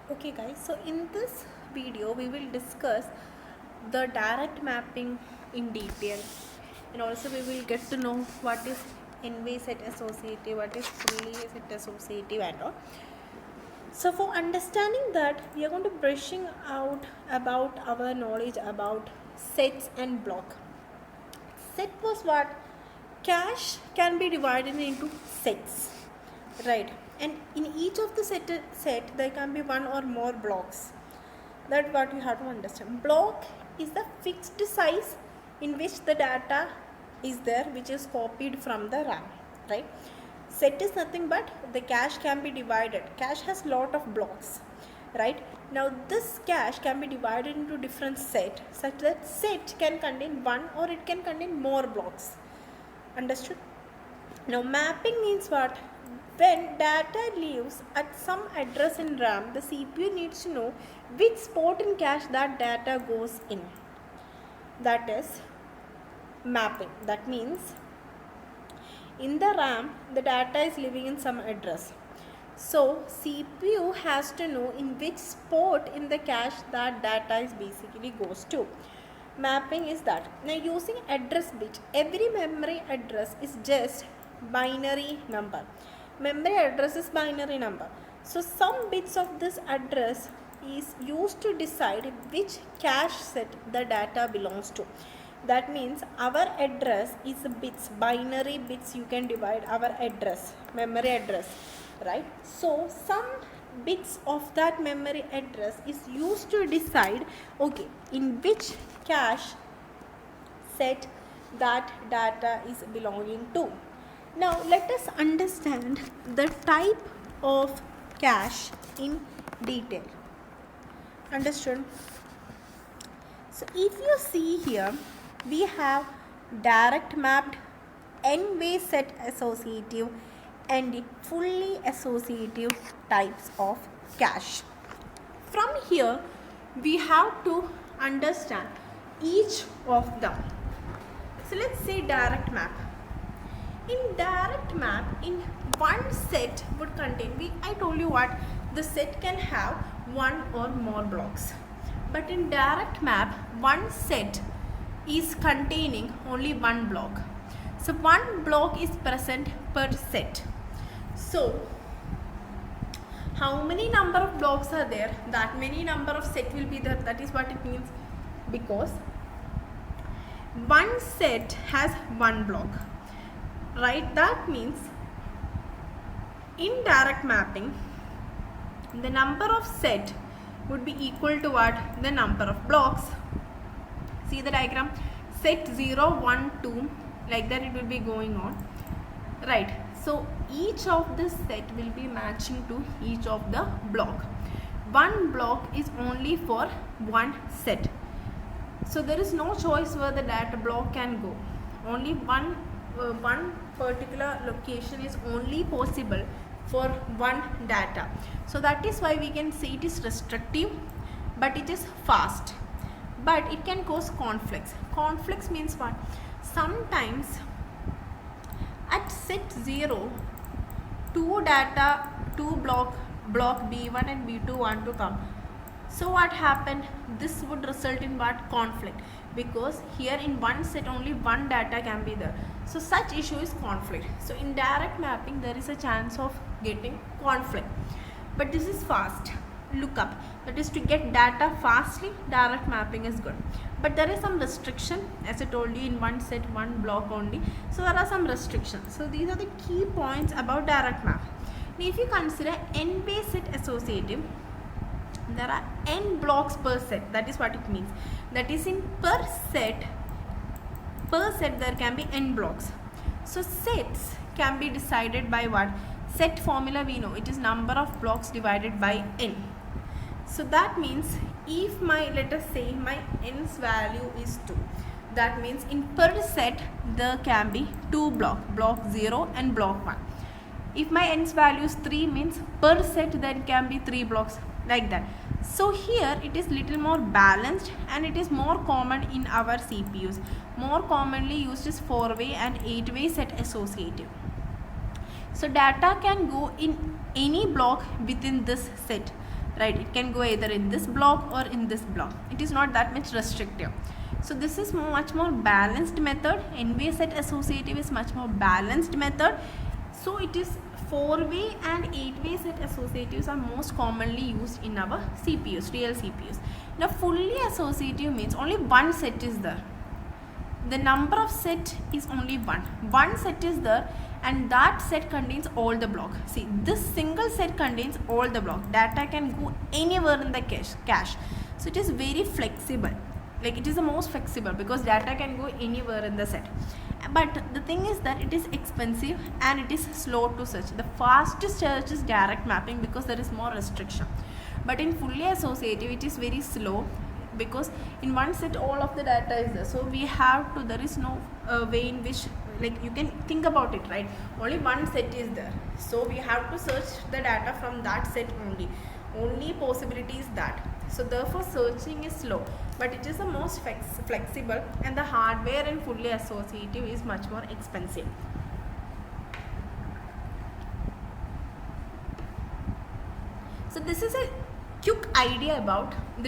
Okay guys, so in this video we will discuss the direct mapping in detail, and also we will get to know what is n-way set associative, what is fully set associative and all. So for understanding that, we are going to brushing out about our knowledge about sets and block. Set was what? Cache can be divided into sets, right? And in each of the set there can be one or more blocks. That's what you have to understand. Block is the fixed size in which the data is there, which is copied from the RAM, right? Set is nothing but the cache can be divided. Cache has lot of blocks, right? Now this cache can be divided into different set, such that set can contain one or it can contain more blocks. Understood? Now mapping means what? When data lives at some address in RAM, the CPU needs to know which spot in cache that data goes in. That is mapping. That means in the RAM, the data is living in some address. So CPU has to know in which spot in the cache that data is basically goes to. Mapping is that. Now using address bit, every memory address is just binary number. Memory address is binary number. So some bits of this address is used to decide which cache set the data belongs to. That means our address is bits, binary bits. You can divide our address, memory address, right? So some bits of that memory address is used to decide, okay, in which cache set that data is belonging to. Now let us understand the type of cache in detail. Understood? So if you see here, we have direct mapped, n-way set associative and fully associative types of cache. From here we have to understand each of them. So let's say direct map. In direct map, in one set would contain, I told you what, the set can have one or more blocks. But in direct map, one set is containing only one block. So one block is present per set. So how many number of blocks are there? That many number of set will be there. That is what it means, because one set has one block, right? That means in direct mapping, the number of set would be equal to what? The number of blocks. See the diagram? Set 0, 1, 2, like that it will be going on, right? So each of this set will be matching to each of the block. One block is only for one set. So there is no choice where the data block can go. Only one particular location is only possible for one data. So that is why we can say it is restrictive, but it is fast. But it can cause conflicts. Conflicts means what? Sometimes at set 0, two block B1 and B2 want to come. So what happened? This would result in what? Conflict, because here in one set only one data can be there. So such issue is conflict. So in direct mapping there is a chance of getting conflict, but this is fast. Look up, that is to get data fastly, direct mapping is good. But there is some restriction, as I told you, in one set one block only. So there are some restrictions. So these are the key points about direct map. Now if you consider n-way set associative, there are n blocks per set. That is what it means. That is, in per set there can be n blocks. So sets can be decided by what? Set formula we know, it is number of blocks divided by n. So that means if let us say my n's value is 2, that means in per set there can be two block 0 and block 1. If my n's value is 3, means per set there can be 3 blocks, like that. So here it is little more balanced, and it is more common in our CPUs. More commonly used is 4-way and 8-way set associative. So data can go in any block within this set. right? It can go either in this block or in this block. It is not that much restrictive. So this is much more balanced method. N-way set associative is much more balanced method. So it is 4-way and 8-way set associatives are most commonly used in our CPUs, real CPUs. Now fully associative means only one set is there. The number of set is only one set is there, and that set contains all the block. See, this single set contains all the block. Data can go anywhere in the cache. So it is very flexible. Like, it is the most flexible because data can go anywhere in the set. But the thing is that it is expensive and it is slow to search. The fastest search is direct mapping because there is more restriction. But in fully associative, it is very slow because in one set all of the data is there. So we have to, there is no way in which, like, you can think about it, right? Only one set is there. So we have to search the data from that set only. Only possibility is that. So therefore searching is slow, but it is the most flexible, and the hardware in fully associative is much more expensive. So this is a quick idea about the